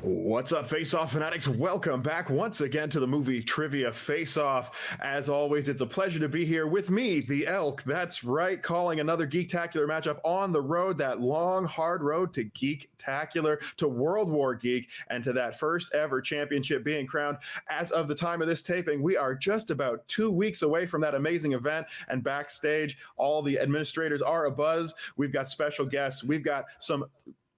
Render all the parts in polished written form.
What's up, Face-Off fanatics? Welcome back once again to the movie Trivia Face-Off. As always, it's a pleasure to be here with me, the Elk. That's right, calling another Geektacular matchup on the road, that long, hard road to Geektacular, to World War Geek, and to that first ever championship being crowned. As of the time of this taping, we are just about 2 weeks away from that amazing event, and backstage, all the administrators are abuzz. We've got special guests. We've got some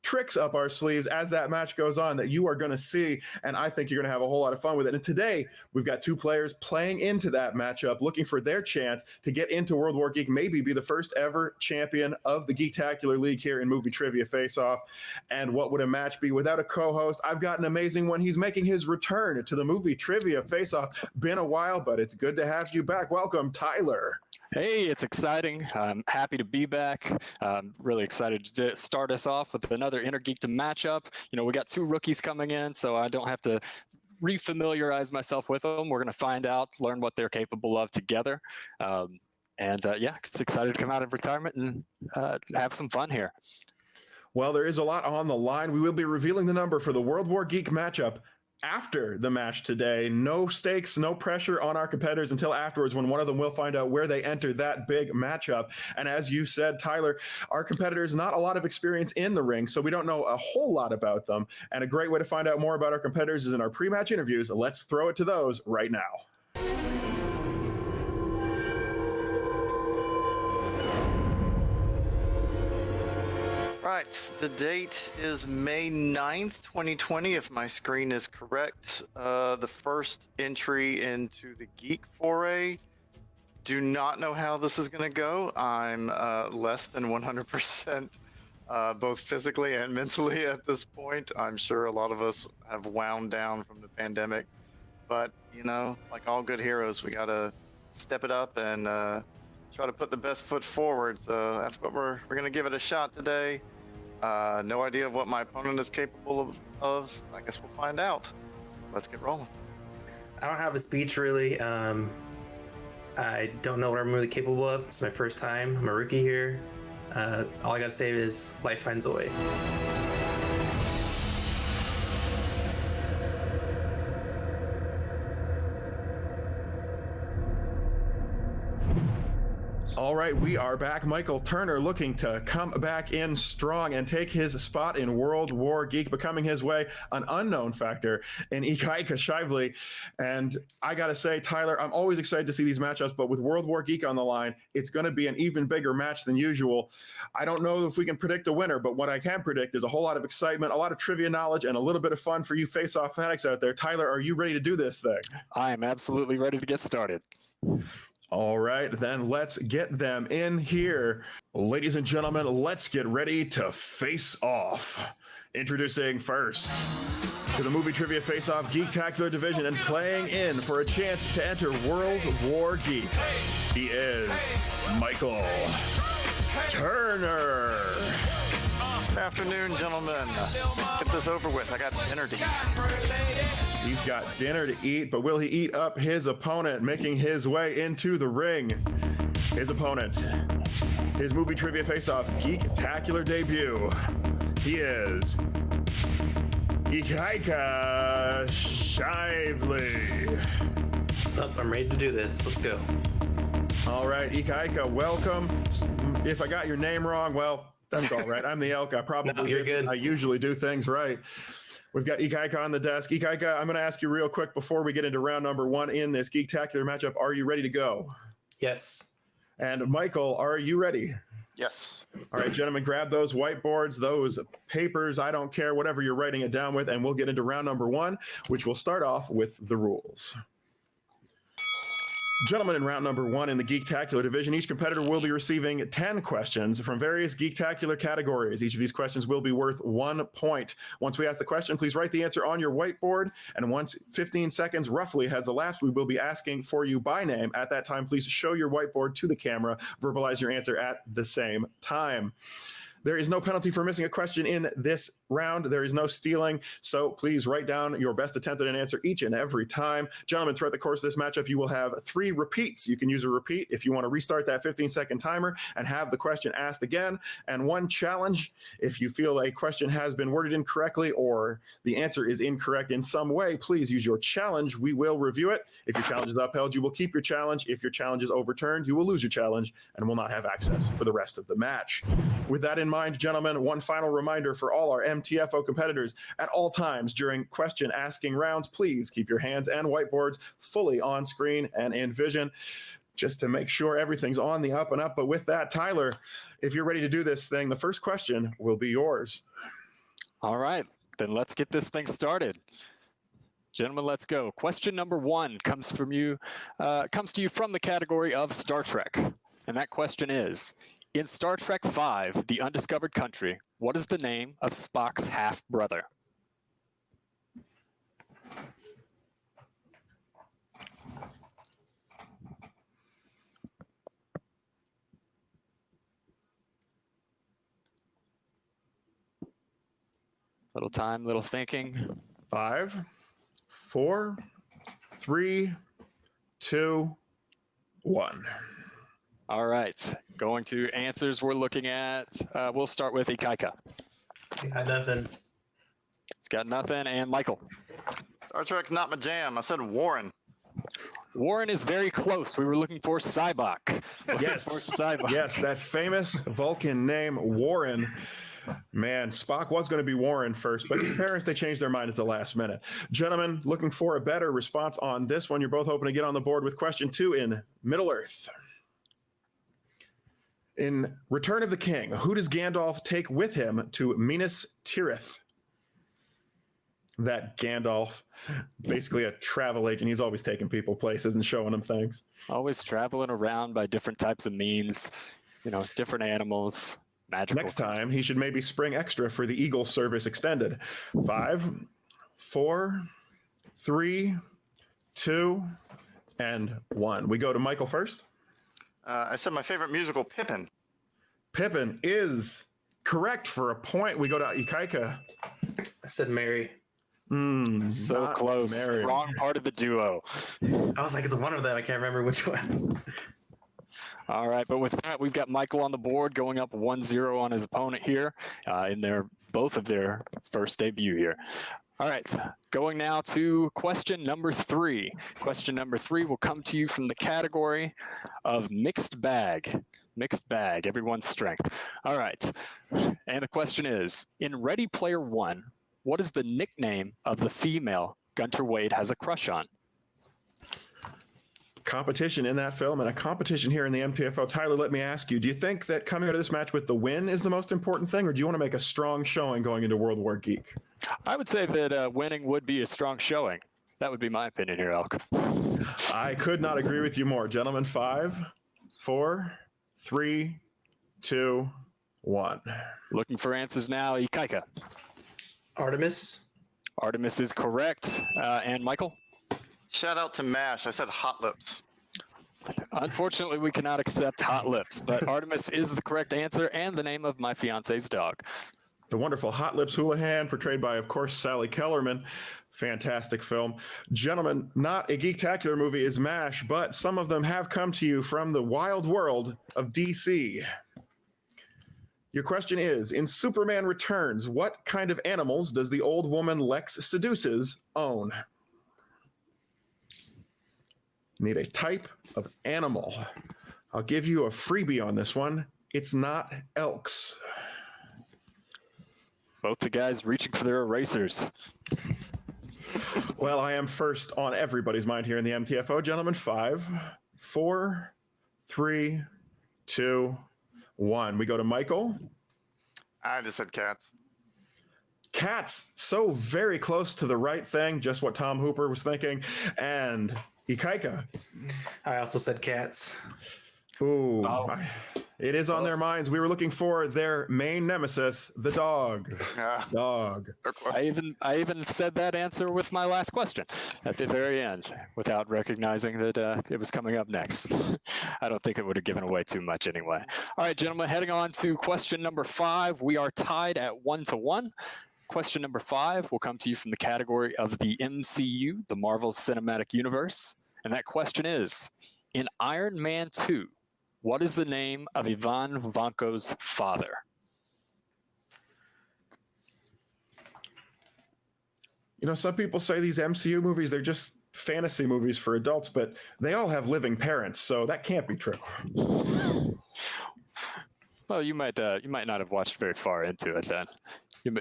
tricks up our sleeves as that match goes on that you are going to see, and I think you're going to have a whole lot of fun with it. And today, we've got two players playing into that matchup, looking for their chance to get into World War Geek, maybe be the first ever champion of the Geektacular League here in Movie Trivia Face-Off. And what would a match be without a co-host? I've got an amazing one. He's making his return to the Movie Trivia Face-Off. Been a while, but it's good to have you back. Welcome, Tyler. Hey, it's exciting. I'm happy to be back. Really excited to start us off with another Intergeekdom matchup. You know, we got two rookies coming in, so I don't have to refamiliarize myself with them. We're going to find out, learn what they're capable of together. Yeah, it's excited to come out of retirement and have some fun here. Well, there is a lot on the line. We will be revealing the number for the World War Geek matchup after the match today. No stakes, no pressure on our competitors until afterwards, when one of them will find out where they enter that big matchup. And as you said, Tyler, our competitors, not a lot of experience in the ring, so we don't know a whole lot about them. And a great way to find out more about our competitors is in our pre-match interviews. Let's throw it to those right now. Right, the date is May 9th, 2020, if my screen is correct. The first entry into the Geek Foray. Do not know how this is going to go. I'm less than 100%, both physically and mentally at this point. I'm sure a lot of us have wound down from the pandemic. But, you know, like all good heroes, we got to step it up and try to put the best foot forward. So that's what we're going to give it a shot today. No idea what my opponent is capable of. I guess we'll find out. Let's get rolling. I don't have a speech really. I don't know what I'm really capable of. This is my first time. I'm a rookie here. All I gotta say is life finds a way. All right, we are back. Michael Turner looking to come back in strong and take his spot in World War Geek, becoming his way an unknown factor in Ikaika Shiveley. And I got to say, Tyler, I'm always excited to see these matchups, but with World War Geek on the line, it's going to be an even bigger match than usual. I don't know if we can predict a winner, but what I can predict is a whole lot of excitement, a lot of trivia knowledge, and a little bit of fun for you face-off fanatics out there. Tyler, are you ready to do this thing? I am absolutely ready to get started. All right, then let's get them in here. Ladies and gentlemen, let's get ready to face off. Introducing first to the Movie Trivia Face-Off Geektacular Division and playing in for a chance to enter World War Geek, he is Michael Turner. Afternoon, gentlemen. Get this over with. I got dinner to eat. He's got dinner to eat, but will he eat up his opponent, making his way into the ring? His opponent, his Movie Trivia Face-Off Geektacular debut, he is Ikaika Shiveley. What's up? I'm ready to do this. Let's go. All right, Ikaika, welcome. If I got your name wrong, well, that's all right. I'm the Elk. I probably No, you're good. I usually do things right. We've got Ikaika on the desk. Ikaika, I'm going to ask you real quick before we get into round number one in this Geektacular matchup. Are you ready to go? Yes. And Michael, are you ready? Yes. All right, gentlemen, grab those whiteboards, those papers, I don't care, whatever you're writing it down with, and we'll get into round number one, which will start off with the rules. Gentlemen, in round number one in the Geektacular division, each competitor will be receiving 10 questions from various Geektacular categories. Each of these questions will be worth 1 point. Once we ask the question, please write the answer on your whiteboard. And once 15 seconds roughly has elapsed, we will be asking for you by name. At that time, please show your whiteboard to the camera. Verbalize your answer at the same time. There is no penalty for missing a question in this round. There is no stealing. So please write down your best attempt at an answer each and every time. Gentlemen, throughout the course of this matchup, you will have 3 repeats. You can use a repeat if you want to restart that 15-second timer and have the question asked again. And 1 challenge if you feel a question has been worded incorrectly or the answer is incorrect in some way. Please use your challenge. We will review it. If your challenge is upheld, you will keep your challenge. If your challenge is overturned, you will lose your challenge and will not have access for the rest of the match. With that in mind, gentlemen, one final reminder for all our MTFO competitors: at all times during question asking rounds, please keep your hands and whiteboards fully on screen and in vision, just to make sure everything's on the up and up. But with that, Tyler, if you're ready to do this thing, the first question will be yours. All right, then let's get this thing started. Gentlemen, let's go. Question number 1 comes to you from the category of Star Trek. And that question is, in Star Trek V, The Undiscovered Country, what is the name of Spock's half-brother? Little time, little thinking. 5, 4, 3, 2, 1. All right, going to answers we're looking at. We'll start with Ikaika. Got nothing. It's got nothing. And Michael. Star Trek's not my jam. I said Warren. Warren is very close. We were looking for Cybok. Yes, Cybok. yes, that famous Vulcan name, Warren. Man, Spock was going to be Warren first, but his parents, they changed their mind at the last minute. Gentlemen, looking for a better response on this one. You're both hoping to get on the board with question 2 in Middle-earth. In Return of the King, who does Gandalf take with him to Minas Tirith? That Gandalf, basically a travel agent. He's always taking people places and showing them things. Always traveling around by different types of means, different animals. Magical. Next time, he should maybe spring extra for the Eagle Service Extended. 5, 4, 3, 2, and 1. We go to Michael first. I said my favorite musical, Pippin. Pippin is correct for a point. We go to Ikaika. I said Mary. So close. Mary. Wrong part of the duo. I was like, it's one of them. I can't remember which one. All right, but with that, we've got Michael on the board going up 1-0 on his opponent here in both of their first debut here. All right, going now to question number 3. Question number 3 will come to you from the category of mixed bag. Mixed bag, everyone's strength. All right, and the question is, in Ready Player One, what is the nickname of the female Gunter Wade has a crush on? Competition in that film and a competition here in the MTFO. Tyler, let me ask you, do you think that coming out of this match with the win is the most important thing, or do you want to make a strong showing going into World War Geek? I would say that winning would be a strong showing. That would be my opinion here, Elk. I could not agree with you more. Gentlemen, 5, 4, 3, 2, 1. Looking for answers now, Ikaika. Artemis. Artemis is correct. And Michael? Shout out to MASH. I said Hot Lips. Unfortunately, we cannot accept Hot Lips, but Artemis is the correct answer and the name of my fiance's dog. The wonderful Hot Lips Houlihan, portrayed by, of course, Sally Kellerman. Fantastic film. Gentlemen, not a geektacular movie is MASH, but some of them have come to you from the wild world of DC. Your question is, in Superman Returns, what kind of animals does the old woman Lex seduces own? Need a type of animal. I'll give you a freebie on this one. It's not elks. Both the guys reaching for their erasers. Well, I am first on everybody's mind here in the MTFO. Gentlemen, 5, 4, 3, 2, 1. We go to Michael. I just said cats. Cats, so very close to the right thing, just what Tom Hooper was thinking. And Ikaika. I also said cats. Ooh, Oh. it is on their minds. We were looking for their main nemesis, the dog. Dog. I even said that answer with my last question at the very end without recognizing that it was coming up next. I don't think it would have given away too much anyway. All right, gentlemen, heading on to question number 5. We are tied at 1-1. Question number 5 will come to you from the category of the MCU, the Marvel Cinematic Universe. And that question is, in Iron Man 2, what is the name of Ivan Vanko's father? You know, some people say these MCU movies, they're just fantasy movies for adults, but they all have living parents, so that can't be true. Well, you might not have watched very far into it then.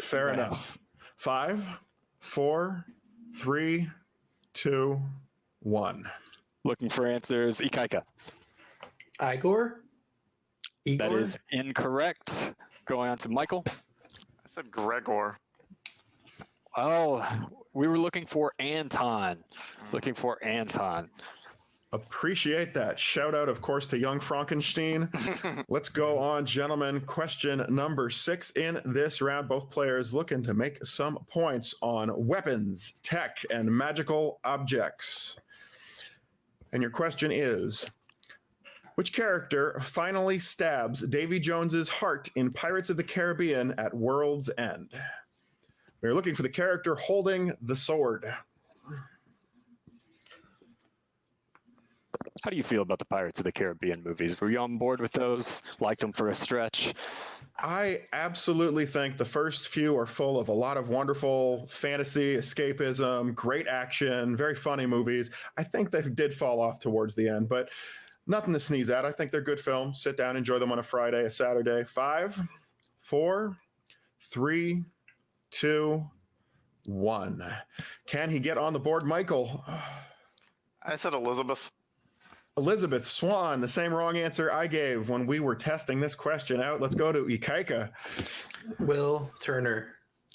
Fair enough. 5, 4, 3, 2, 1. Looking for answers, Ikaika. Igor? That is incorrect. Going on to Michael. I said Gregor. Oh, we were looking for Anton. Appreciate that. Shout out, of course, to young Frankenstein. Let's go on, gentlemen. Question number 6 in this round. Both players looking to make some points on weapons, tech, and magical objects. And your question is, which character finally stabs Davy Jones's heart in Pirates of the Caribbean at World's End? We're looking for the character holding the sword. How do you feel about the Pirates of the Caribbean movies? Were you on board with those? Liked them for a stretch? I absolutely think the first few are full of a lot of wonderful fantasy, escapism, great action, very funny movies. I think they did fall off towards the end, but nothing to sneeze at. I think they're good films. Sit down, enjoy them on a Friday, a Saturday. 5, 4, 3, 2, 1. Can he get on the board, Michael? I said Elizabeth. Elizabeth Swan, the same wrong answer I gave when we were testing this question out. Let's go to Ikaika. Will Turner.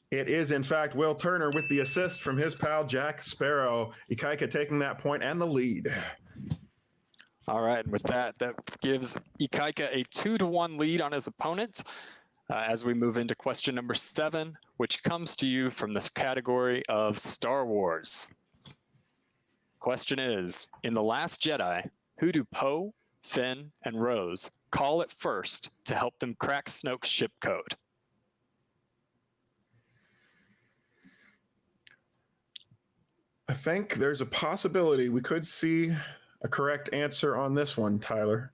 It is, in fact, Will Turner with the assist from his pal Jack Sparrow. Ikaika taking that point and the lead. All right, and with that gives Ikaika a 2-1 lead on his opponent. As we move into question number 7, which comes to you from this category of Star Wars. Question is, in The Last Jedi, who do Poe, Finn, and Rose call it first to help them crack Snoke's ship code? I think there's a possibility we could see a correct answer on this one, Tyler.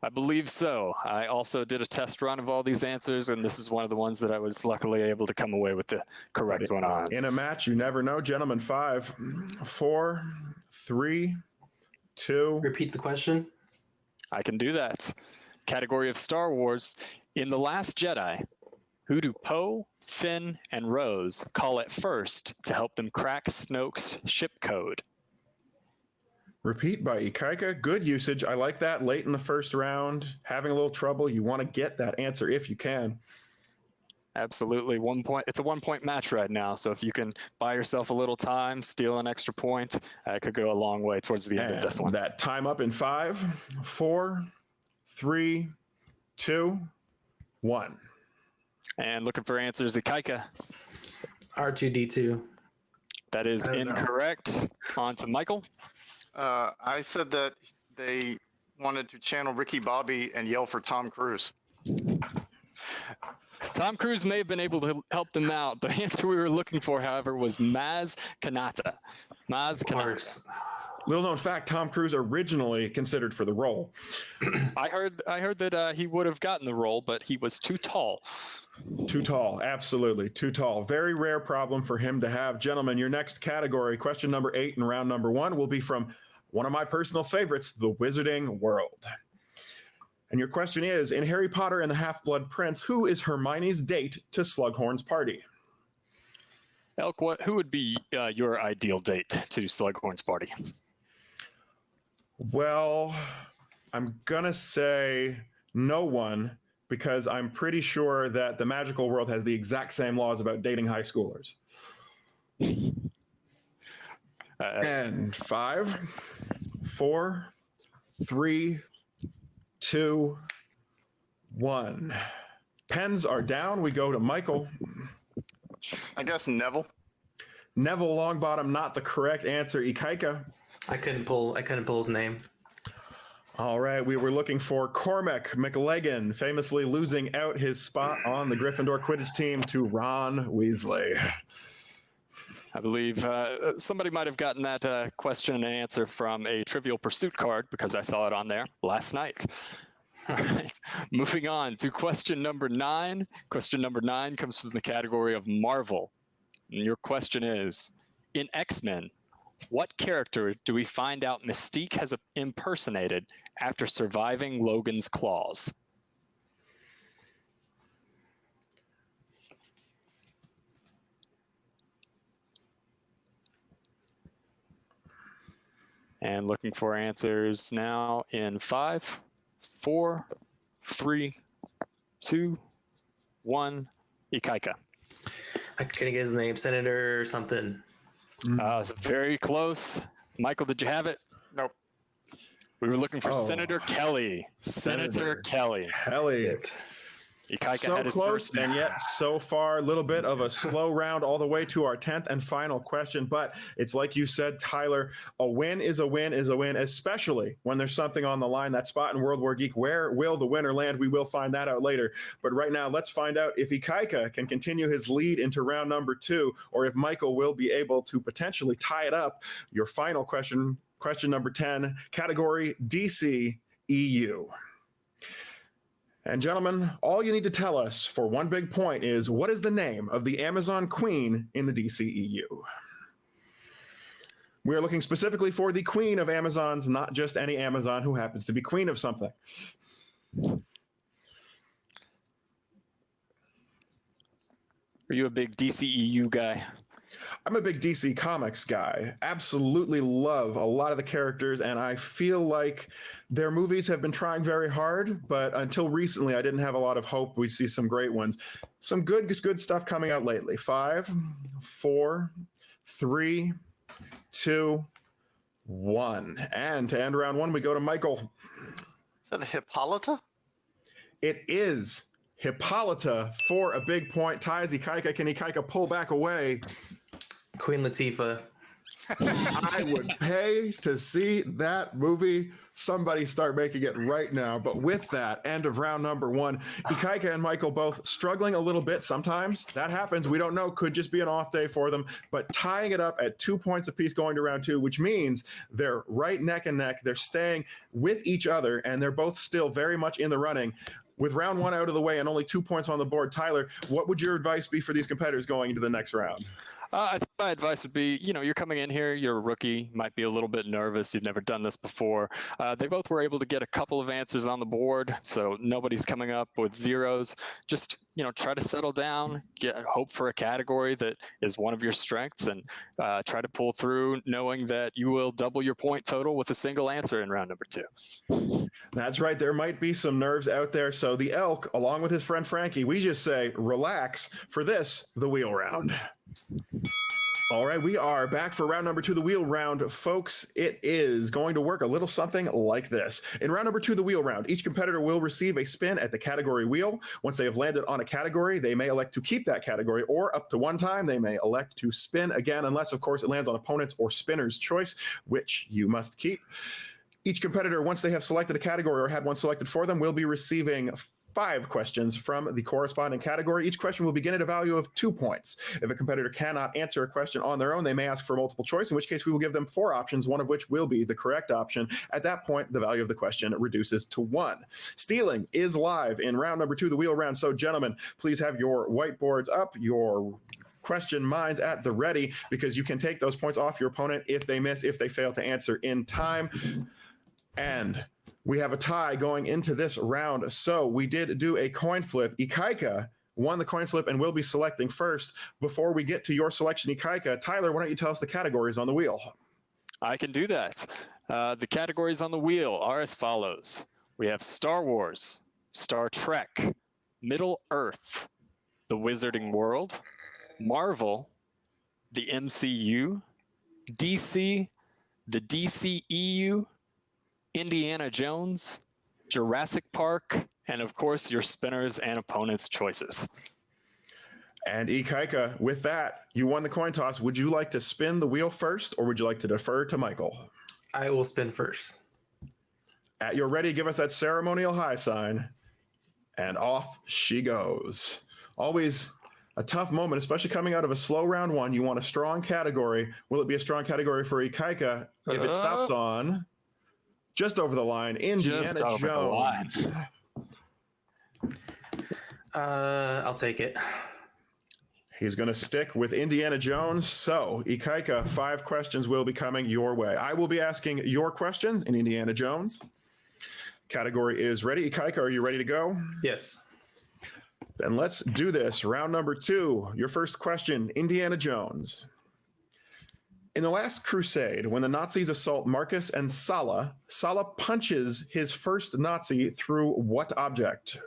I believe so. I also did a test run of all these answers, and this is one of the ones that I was luckily able to come away with the correct one on. In a match, you never know, gentlemen. 5, 4, 3, 2. Repeat the question. I can do that. Category of Star Wars. In The Last Jedi, who do Poe, Finn, and Rose call it first to help them crack Snoke's ship code? Repeat by Ikaika. Good usage. I like that late in the first round. Having a little trouble. You want to get that answer if you can. Absolutely. 1 point. It's a 1-point match right now. So if you can buy yourself a little time, steal an extra point, it could go a long way towards the end of this one. That time up in 5, 4, 3, 2, 1. And looking for answers, Ikaika. R2D2. That is incorrect. On to Michael. I said that they wanted to channel Ricky Bobby and yell for Tom Cruise. Tom Cruise may have been able to help them out. The answer we were looking for, however, was Maz Kanata. Maz Kanata. Little known fact, Tom Cruise originally considered for the role. I heard that he would have gotten the role, but he was too tall. Too tall, absolutely, too tall. Very rare problem for him to have. Gentlemen, your next category, question number 8 in round number 1, will be from one of my personal favorites, the Wizarding World. And your question is, in Harry Potter and the Half-Blood Prince, who is Hermione's date to Slughorn's party? Elk, who would be your ideal date to Slughorn's party? Well, I'm going to say no one, because I'm pretty sure that the magical world has the exact same laws about dating high schoolers. And 5, 4, 3, 2, 1. Pens are down. We go to Michael. I guess Neville. Neville Longbottom, not the correct answer. Ikaika. I couldn't pull his name. All right, we were looking for Cormac McLagan, famously losing out his spot on the Gryffindor Quidditch team to Ron Weasley. I believe somebody might have gotten that question and answer from a Trivial Pursuit card because I saw it on there last night. All right, moving on to question number 9. Question number 9 comes from the category of Marvel. And your question is, in X-Men, what character do we find out Mystique has impersonated after surviving Logan's claws? And looking for answers now in 5, 4, 3, 2, 1. Ikaika. I couldn't get his name. Senator or something. It's very close. Michael, did you have it? Nope. We were looking for Senator Kelly. Senator Kelly. Kelly. Ikaika So had his close, first. and yet so far, a little bit of a slow round all the way to our 10th and final question. But it's like you said, Tyler, a win is a win is a win, especially when there's something on the line. That spot in World War Geek, where will the winner land? We will find that out later. But right now, let's find out if Ikaika can continue his lead into round number 2, or if Michael will be able to potentially tie it up. Your final question, question number 10, category DC EU. And gentlemen, all you need to tell us for one big point is, what is the name of the Amazon Queen in the DCEU? We are looking specifically for the Queen of Amazons, not just any Amazon who happens to be Queen of something. Are you a big DCEU guy? I'm a big DC Comics guy. Absolutely love a lot of the characters, and I feel like their movies have been trying very hard, but until recently, I didn't have a lot of hope we see some great ones. Some good stuff coming out lately. 5, 4, 3, 2, 1. And to end round 1, we go to Michael. Is that a Hippolyta? It is Hippolyta for a big point. Ties Ikaika. Can Ikaika pull back away? Queen Latifah. I would pay to see that movie. Somebody start making it right now. But with that, end of round number 1. Ikaika and Michael both struggling a little bit sometimes. That happens. We don't know. Could just be an off day for them. But tying it up at 2 points apiece going to round 2, which means they're right neck and neck. They're staying with each other, and they're both still very much in the running. With round 1 out of the way and only 2 points on the board, Tyler, what would your advice be for these competitors going into the next round? I think my advice would be, you're coming in here, you're a rookie, might be a little bit nervous, you've never done this before. They both were able to get a couple of answers on the board, so nobody's coming up with zeros. Just, try to settle down, hope for a category that is one of your strengths, and try to pull through knowing that you will double your point total with a single answer in round number 2. That's right. There might be some nerves out there. So the Elk, along with his friend Frankie, we just say, relax for this, the wheel round. All right, we are back for round number 2, the wheel round. Folks, it is going to work a little something like this. In round number 2, the wheel round, each competitor will receive a spin at the category wheel. Once they have landed on a category, they may elect to keep that category, or up to 1 time, they may elect to spin again, unless, of course, it lands on opponent's or spinner's choice, which you must keep. Each competitor, once they have selected a category or had one selected for them, will be receiving 5 questions from the corresponding category. Each question will begin at a value of 2 points. If a competitor cannot answer a question on their own, they may ask for multiple choice, in which case we will give them 4 options, one of which will be the correct option. At that point, the value of the question reduces to 1. Stealing is live in round number 2, the wheel round. So, gentlemen, please have your whiteboards up, your question minds at the ready, because you can take those points off your opponent if they miss, if they fail to answer in time. And we have a tie going into this round. So we did do a coin flip. Ikaika won the coin flip and will be selecting first. Before we get to your selection, Ikaika, Tyler, why don't you tell us the categories on the wheel? I can do that. The categories on the wheel are as follows. We have Star Wars, Star Trek, Middle Earth, The Wizarding World, Marvel, the MCU, DC, the DCEU, Indiana Jones, Jurassic Park, and of course, your spinners and opponents' choices. And Ikaika, with that, you won the coin toss. Would you like to spin the wheel first, or would you like to defer to Michael? I will spin first. At your ready, give us that ceremonial high sign. And off she goes. Always a tough moment, especially coming out of a slow round one. You want a strong category. Will it be a strong category for Ikaika if it stops on just over the line? Indiana Just over the Jones. I'll take it. He's going to stick with Indiana Jones. So, Ikaika, 5 questions will be coming your way. I will be asking your questions in Indiana Jones. Category is ready. Ikaika, are you ready to go? Yes. Then let's do this. Round number 2. Your first question, Indiana Jones. In the Last Crusade, when the Nazis assault Marcus and Sala, Sala punches his first Nazi through what object?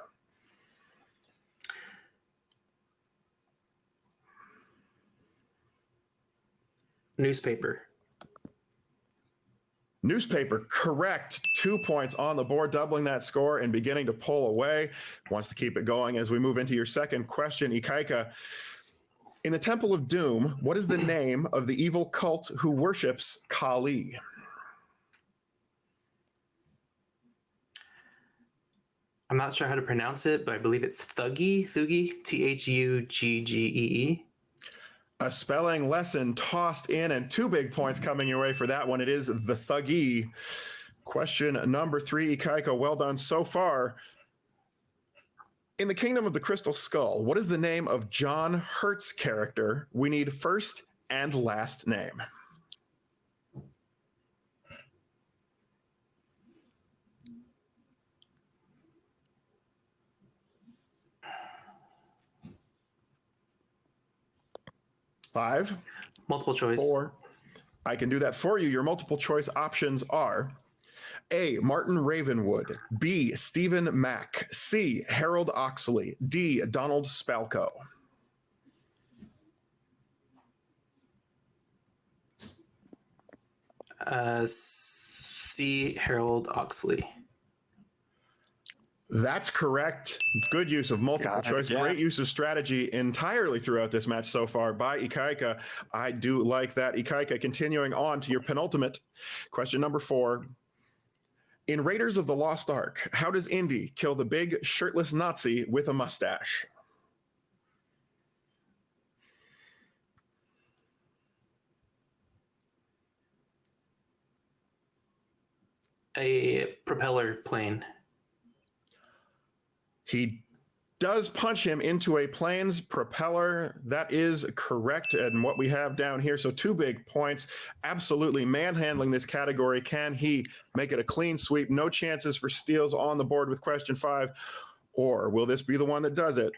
Newspaper. Newspaper, correct. 2 points on the board, doubling that score and beginning to pull away. Wants to keep it going as we move into your second question, Ikaika. In the Temple of Doom, what is the name of the evil cult who worships Kali? I'm not sure how to pronounce it, but I believe it's Thuggee, Thuggee. A spelling lesson tossed in, and 2 big points coming your way for that one. It is the Thuggee. Question number 3, Ikaika, well done so far. In the Kingdom of the Crystal Skull, what is the name of John Hurt's character? We need first and last name. Five. Multiple choice. 4. I can do that for you. Your multiple choice options are A, Martin Ravenwood, B, Stephen Mack, C, Harold Oxley, D, Donald Spalko. C, Harold Oxley. That's correct. Good use of multiple choice. Yeah. Great use of strategy entirely throughout this match so far by Ikaika. I do like that. Ikaika, continuing on to your penultimate. Question number 4. In Raiders of the Lost Ark, how does Indy kill the big shirtless Nazi with a mustache? A propeller plane. He does punch him into a plane's propeller. That is correct. And what we have down here, so 2 big points, absolutely manhandling this category. Can he make it a clean sweep? No chances for steals on the board with question 5. Or will this be the one that does it?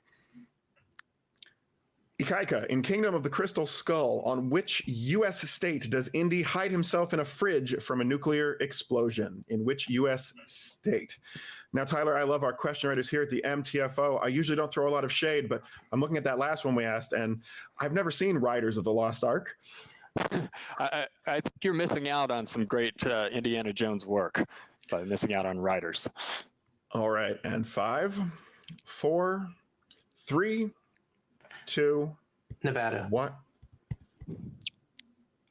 Ikaika, in Kingdom of the Crystal Skull, on which U.S. state does Indy hide himself in a fridge from a nuclear explosion? In which U.S. state? Now, Tyler, I love our question writers here at the MTFO. I usually don't throw a lot of shade, but I'm looking at that last one we asked, and I've never seen Riders of the Lost Ark. I think you're missing out on some great Indiana Jones work by missing out on Riders. All right, and 5, 4, 3, 2, Nevada. 1.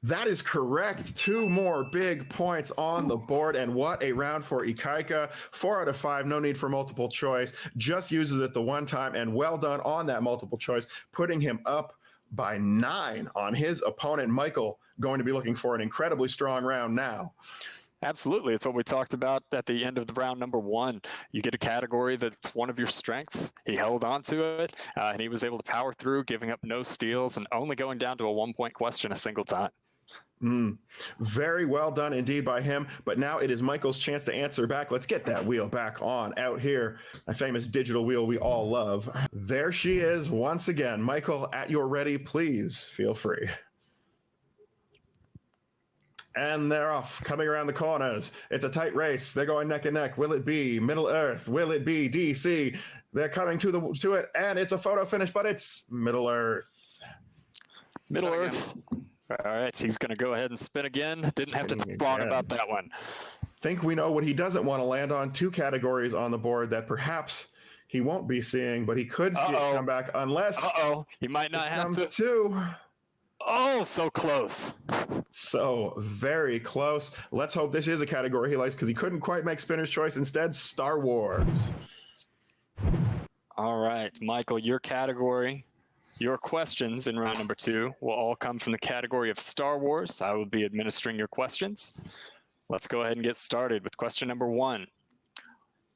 That is correct. 2 more big points on the board, and what a round for Ikaika. 4 out of 5, no need for multiple choice. Just uses it the one time, and well done on that multiple choice, putting him up by 9 on his opponent. Michael going to be looking for an incredibly strong round now. Absolutely. It's what we talked about at the end of the round number 1. You get a category that's one of your strengths. He held on to it, and he was able to power through, giving up no steals and only going down to a 1-point question a single time. Very well done indeed by him. But now it is Michael's chance to answer back. Let's get that wheel back on out here. A famous digital wheel we all love. There she is once again. Michael, at your ready, please feel free. And they're off, coming around the corners. It's a tight race. They're going neck and neck. Will it be Middle Earth? Will it be DC? They're coming to it, and it's a photo finish, but it's Middle Earth. Middle Earth. All right, he's going to go ahead and spin again. Didn't have to think long about that one. think we know what he doesn't want to land on. 2 categories on the board that perhaps he won't be seeing, but he could see it come back unless he might not have comes to. to. Oh, so close. So very close. Let's hope this is a category he likes, because he couldn't quite make Spinner's Choice. Instead, Star Wars. All right, Michael, your category, your questions in round number 2 will all come from the category of Star Wars. I will be administering your questions. Let's go ahead and get started with question number 1.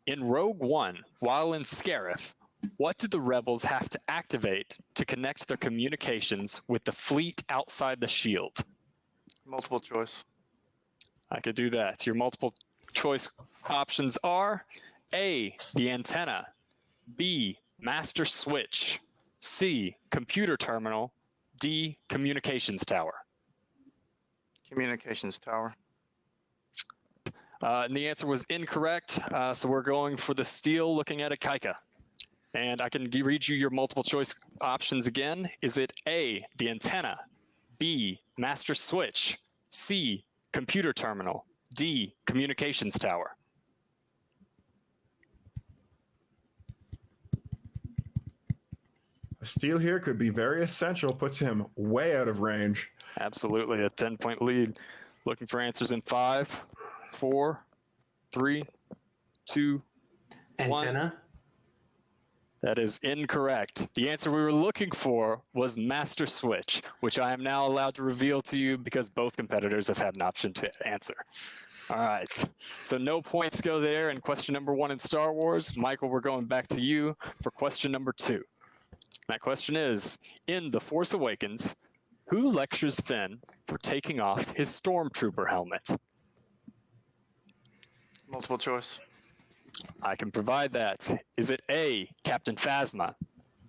In Rogue One, while in Scarif, what do the rebels have to activate to connect their communications with the fleet outside the shield? Multiple choice. I could do that. Your multiple choice options are A, the antenna, B, master switch, C, computer terminal, D, communications tower. Communications tower. And the answer was incorrect, so we're going for the steel looking at Ikaika. And I can read you your multiple choice options again. Is it A, the antenna, B, master switch, C, computer terminal, D, communications tower? A steal here could be very essential, puts him way out of range. Absolutely, a 10-point lead. Looking for answers in 5, 4, 3, 2, 1. Antenna. That is incorrect. The answer we were looking for was master switch, which I am now allowed to reveal to you because both competitors have had an option to answer. All right, so no points go there in question number 1 in Star Wars. Michael, we're going back to you for question number 2. That question is, in The Force Awakens, who lectures Finn for taking off his stormtrooper helmet? Multiple choice. I can provide that. Is it A, Captain Phasma,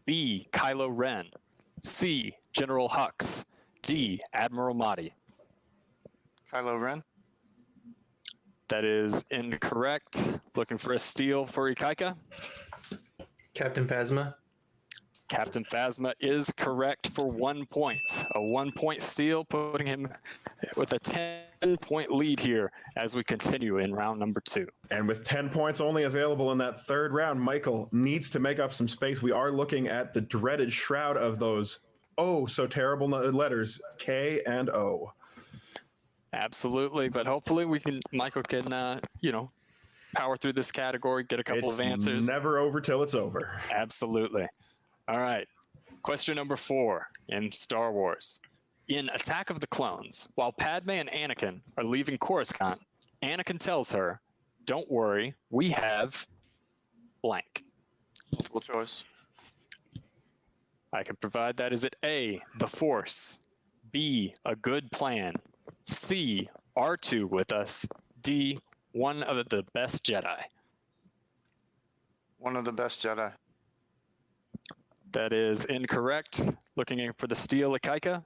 B, Kylo Ren, C, General Hux, D, Admiral Mahdi? Kylo Ren. That is incorrect. Looking for a steal for Ikaika. Captain Phasma. Captain Phasma is correct for 1 point. A 1-point steal, putting him with a 10-point lead here as we continue in round number 2. And with 10 points only available in that 3rd round, Michael needs to make up some space. We are looking at the dreaded shroud of those oh so terrible letters, K and O. Absolutely, but hopefully Michael can, power through this category, get a couple of answers. Never over till it's over. Absolutely. All right. Question number 4 in Star Wars. In Attack of the Clones, while Padme and Anakin are leaving Coruscant, Anakin tells her, "Don't worry, we have blank." Multiple choice. I can provide that. Is it A, the Force, B, a good plan, C, R2 with us, D, one of the best Jedi? One of the best Jedi. That is incorrect. Looking for the steal, Ikaika.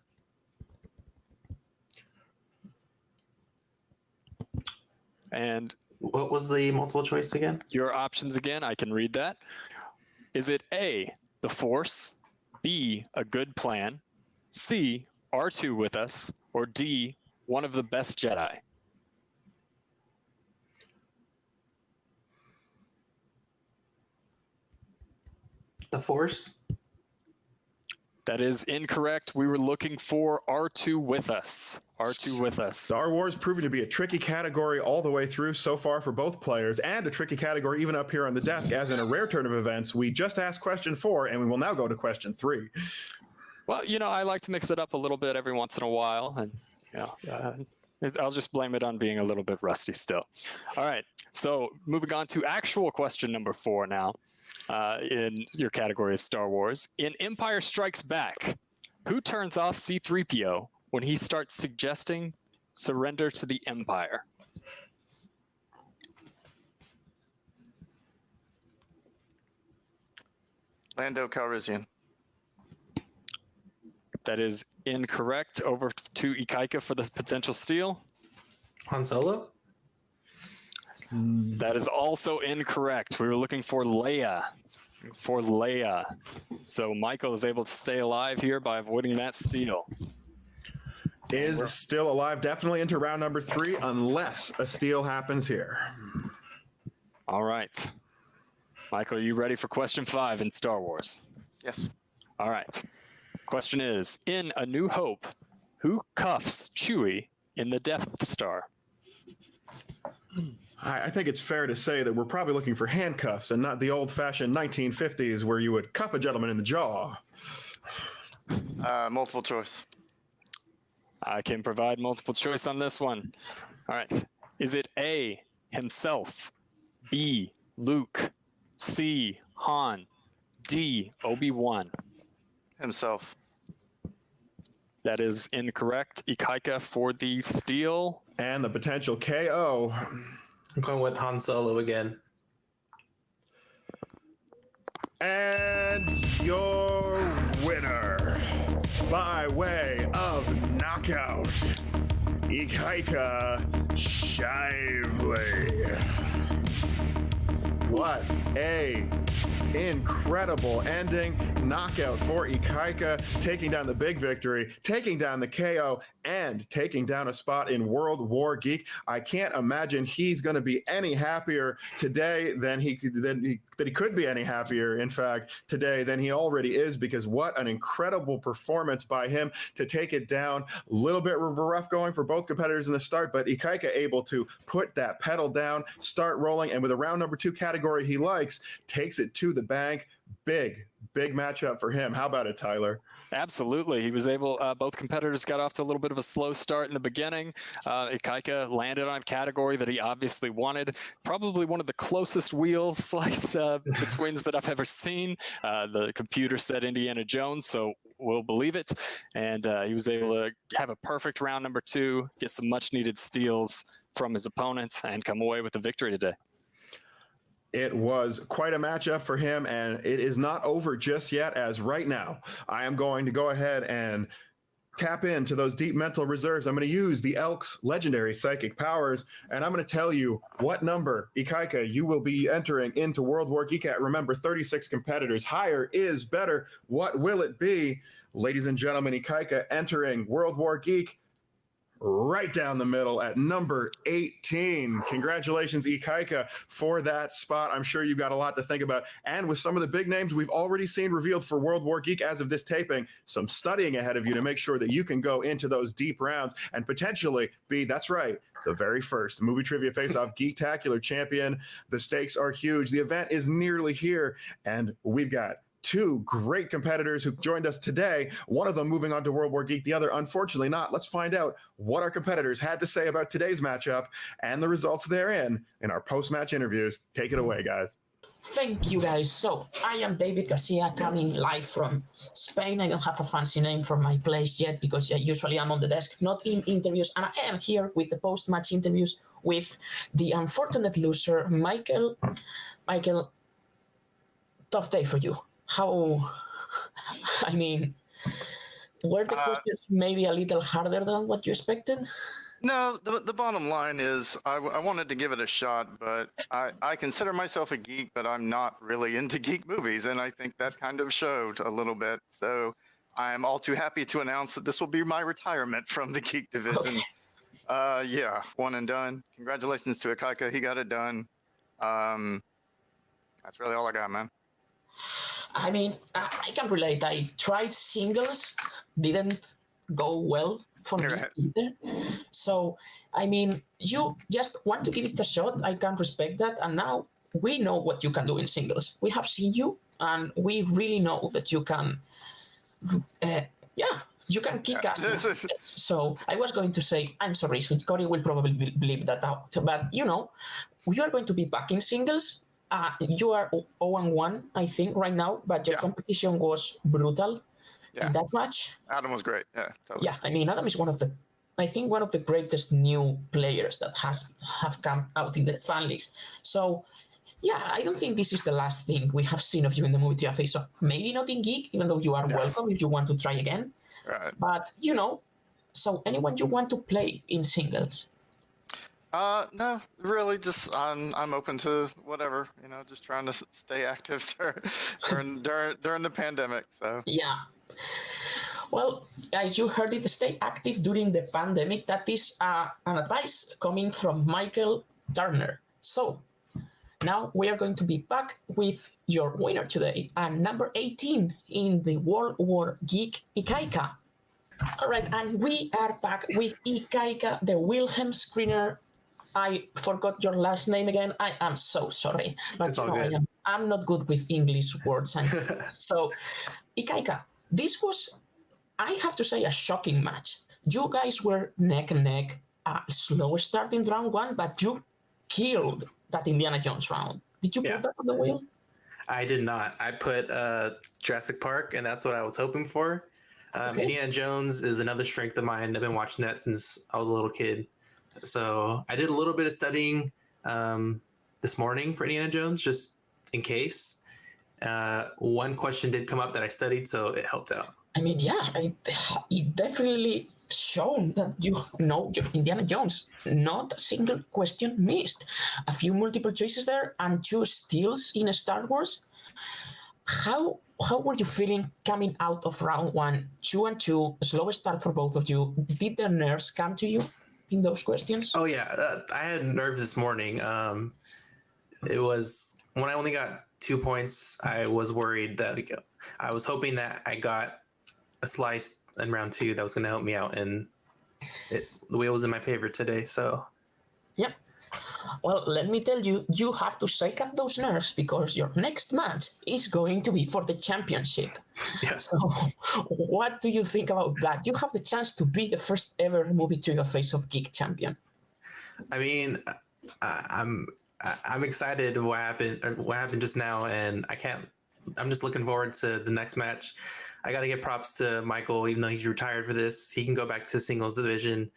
And What was the multiple choice again? your options again, I can read that. Is it A, the Force, B, a good plan, C, R2 with us, or D, one of the best Jedi? The Force. That is incorrect. We were looking for R2 with us. R2 with us. Star Wars proving to be a tricky category all the way through so far for both players, and a tricky category even up here on the desk, as in a rare turn of events. We just asked question 4, and we will now go to question 3. Well, I like to mix it up a little bit every once in a while, and I'll just blame it on being a little bit rusty still. All right, so moving on to actual question number 4 now. In your category of Star Wars. In Empire Strikes Back, who turns off C-3PO when he starts suggesting surrender to the Empire? Lando Calrissian. That is incorrect. Over to Ikaika for the potential steal. Han Solo. That is also incorrect. We were looking for Leia. So Michael is able to stay alive here by avoiding that steal. is still alive, definitely into round number 3, unless a steal happens here. All right. Michael, are you ready for question 5 in Star Wars? Yes. All right. Question is, in A New Hope, who cuffs Chewie in the Death Star? I think it's fair to say that we're probably looking for handcuffs and not the old-fashioned 1950s where you would cuff a gentleman in the jaw. Multiple choice. I can provide multiple choice on this one. All right. Is it A, himself, B, Luke, C, Han, D, Obi-Wan? Himself. That is incorrect. Ikaika for the steal. And the potential KO. I'm going with Han Solo again. And your winner, by way of knockout, Ikaika Shiveley. What a incredible ending. Knockout for Ikaika, taking down the big victory, taking down the KO, and taking down a spot in World War Geek. I can't imagine he's going to be any happier today than he could be any happier, in fact, today than he already is, because what an incredible performance by him to take it down. A little bit of a rough going for both competitors in the start, but Ikaika able to put that pedal down, start rolling, and with a round number 2 category he likes, takes it to the bank. Big matchup for him. How about it, Tyler? Absolutely. He was able, both competitors got off to a little bit of a slow start in the beginning. Ikaika landed on a category that he obviously wanted. Probably one of the closest wheel slice to twins that I've ever seen. The computer said Indiana Jones, so we'll believe it. And he was able to have a perfect round number 2, get some much needed steals from his opponent, and come away with the victory today. It was quite a matchup for him, and it is not over just yet, as right now I am going to go ahead and tap into those deep mental reserves. I'm going to use the Elk's legendary psychic powers, and I'm going to tell you what number, Ikaika, you will be entering into World War Geek at. Remember, 36 competitors. Higher is better. What will it be? Ladies and gentlemen, Ikaika entering World War Geek right down the middle at number 18. Congratulations, Ikaika, for that spot. I'm sure you've got a lot to think about. And with some of the big names we've already seen revealed for World War Geek as of this taping, some studying ahead of you to make sure that you can go into those deep rounds and potentially be, that's right, the very first Movie Trivia Face-Off GEEKTACULAR champion. The stakes are huge. The event is nearly here, and we've got 2 great competitors who joined us today, one of them moving on to World War Geek, the other unfortunately not. Let's find out what our competitors had to say about today's matchup and the results therein in our post-match interviews. Take it away, guys. Thank you, guys. So I am David Garcia, coming live from Spain. I don't have a fancy name for my place yet because usually I'm on the desk, not in interviews. And I am here with the post-match interviews with the unfortunate loser, Michael. Michael, tough day for you. How, I mean, were the questions maybe a little harder than what you expected? No, the bottom line is I wanted to give it a shot, but I consider myself a geek, but I'm not really into geek movies, and I think that kind of showed a little bit. So I'm all too happy to announce that this will be my retirement from the geek division. Okay. Yeah, one and done. Congratulations to Ikaika. He got it done. That's really all I got, man. I mean, I can relate. I tried singles, didn't go well for me either. So, I mean, you just want to give it a shot. I can respect that. And now we know what you can do in singles. We have seen you, and we really know that you can, you can kick ass. So I was going to say, I'm sorry, Corey will probably bleep that out. But, you know, we are going to be back in singles. You are 0-1, I think, right now, but your competition was brutal in that match. Adam was great. Yeah, totally. Yeah, I mean, Adam is one of the greatest new players that have come out in the fan leagues. So, yeah, I don't think this is the last thing we have seen of you in the movie Trivia Face-Off. Maybe not in Geek, even though you are welcome if you want to try again. Right. But, you know, so anyone you want to play in singles? No, really, just I'm open to whatever, you know, just trying to stay active during the pandemic. So yeah. Well, as you heard it, stay active during the pandemic. That is an advice coming from Michael Turner. So now we are going to be back with your winner today, and number 18 in the World War Geek, Ikaika. All right, and we are back with Ikaika, the Wilhelm screener. I forgot your last name again. I am so sorry, but It's all good. I'm not good with English words, and so Ikaika, this was, I have to say, a shocking match. You guys were neck and neck. Slow start in round one, but you killed that Indiana Jones round. Did you put that on the wheel? I did not. I put Jurassic Park, and that's what I was hoping for. Okay. Indiana Jones is another strength of mine. I've been watching that since I was a little kid. So I did a little bit of studying this morning for Indiana Jones, just in case. One question did come up that I studied, so it helped out. I mean, yeah, it definitely shown that you know your Indiana Jones. Not a single question missed. A few multiple choices there and 2 steals in Star Wars. How were you feeling coming out of round 1, 2 and 2, slow start for both of you? Did the nerves come to you in those questions? Oh yeah, I had nerves this morning. It was when I only got 2 points. I was worried that I was hoping that I got a slice in round 2 that was going to help me out, and the wheel was in my favor today. So yeah. Well, let me tell you, you have to shake up those nerves because your next match is going to be for the championship. yeah. So what do you think about that? You have the chance to be the first ever Movie Trivia Face of Geek champion. I mean, I'm excited what happened just now, and I'm just looking forward to the next match. I got to give props to Michael, even though he's retired for this. He can go back to singles division,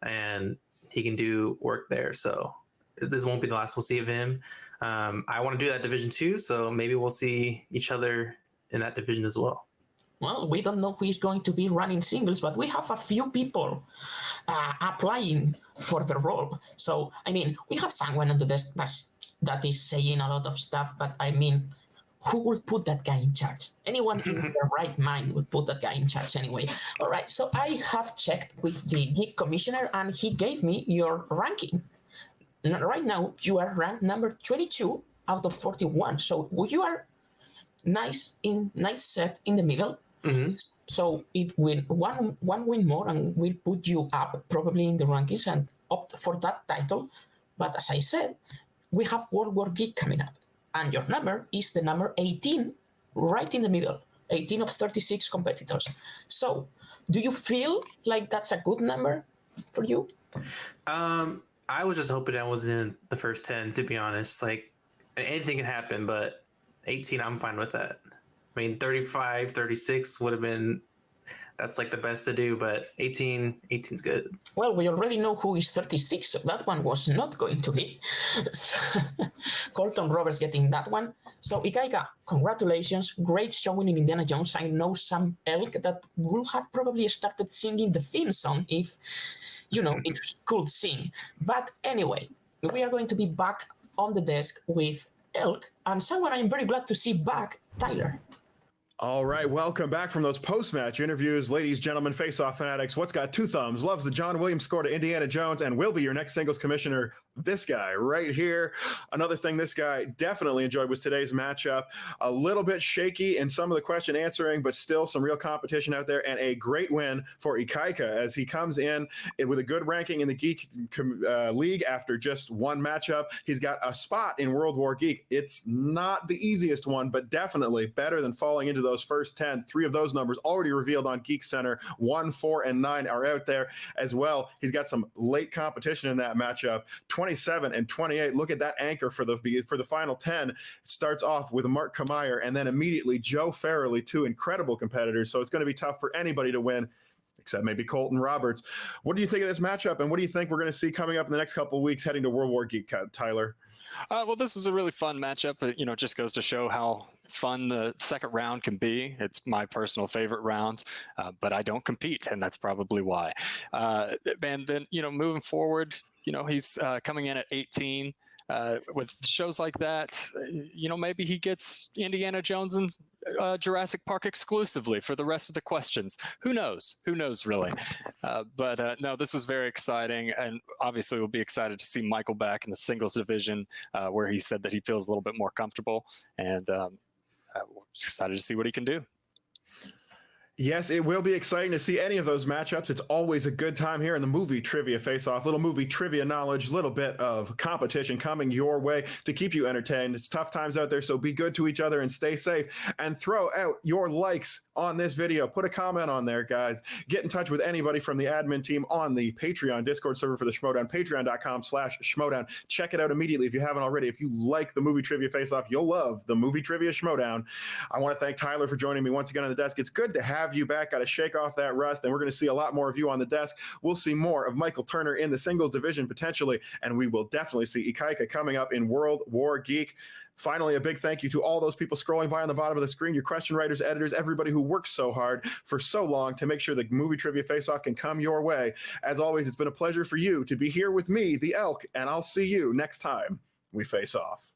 and he can do work there. So this won't be the last we'll see of him. I want to do that division too, so maybe we'll see each other in that division as well. Well, we don't know who is going to be running singles, but we have a few people applying for the role. So, I mean, we have someone on the desk that is saying a lot of stuff, but I mean, who will put that guy in charge? Anyone in their right mind would put that guy in charge anyway. All right, so I have checked with the Geek Commissioner, and he gave me your ranking. Right now, you are ranked number 22 out of 41. So you are nice set in the middle. Mm-hmm. So if we one win more, and we'll put you up probably in the rankings and opt for that title. But as I said, we have World War Geek coming up, and your number is the number 18, right in the middle, 18 of 36 competitors. So do you feel like that's a good number for you? I was just hoping I was in the first 10, to be honest. Like, anything can happen, but 18, I'm fine with that. I mean, 35, 36 would have been, that's like the best to do, but 18's good. Well, we already know who is 36, so that one was not going to be. Colton Roberts getting that one. So, Ikaika, congratulations. Great showing in Indiana Jones. I know some elk that will have probably started singing the theme song if he could sing. But anyway, we are going to be back on the desk with Elk, and someone I'm very glad to see back, Tyler. All right, welcome back from those post-match interviews. Ladies, gentlemen, face-off fanatics, what's got 2 thumbs, loves the John Williams score to Indiana Jones, and will be your next singles commissioner, this guy right here. Another thing this guy definitely enjoyed was today's matchup. A little bit shaky in some of the question answering, but still some real competition out there, and a great win for Ikaika as he comes in with a good ranking in the Geek League after just one matchup. He's got a spot in World War Geek. It's not the easiest one, but definitely better than falling into those first 10. 3 of those numbers already revealed on Geek Center. 1, 4, and 9 are out there as well. He's got some late competition in that matchup. 27 and 28. Look at that anchor for the final 10. It starts off with Mark Kamier and then immediately Joe Farrelly, 2 incredible competitors. So it's going to be tough for anybody to win, except maybe Colton Roberts. What do you think of this matchup, and what do you think we're going to see coming up in the next couple of weeks heading to World War Geek, Tyler? Well, this is a really fun matchup. It just goes to show how fun the second round can be. It's my personal favorite round, but I don't compete, and that's probably why. And then, moving forward, he's coming in at 18. with shows like that, maybe he gets Indiana Jones and Jurassic Park exclusively for the rest of the questions. Who knows? Who knows, really? But no, this was very exciting, and obviously we'll be excited to see Michael back in the singles division, where he said that he feels a little bit more comfortable, and we're excited to see what he can do. Yes, it will be exciting to see any of those matchups. It's always a good time here in the movie trivia face-off. Little movie trivia knowledge, little bit of competition coming your way to keep you entertained. It's tough times out there, so be good to each other and stay safe. And throw out your likes on this video. Put a comment on there, guys. Get in touch with anybody from the admin team on the Patreon Discord server for the Schmodown, patreon.com/Schmodown. Check it out immediately if you haven't already. If you like the movie trivia face-off, you'll love the movie trivia Schmodown. I want to thank Tyler for joining me once again on the desk. It's good to have you back. Got to shake off that rust, and we're going to see a lot more of you on the desk. We'll see more of Michael Turner in the singles division potentially, and we will definitely see Ikaika coming up in World War Geek. Finally, a big thank you to all those people scrolling by on the bottom of the screen, your question writers, editors, everybody who worked so hard for so long to make sure the movie trivia face-off can come your way. As always, it's been a pleasure for you to be here with me, the Elk, and I'll see you next time we face off.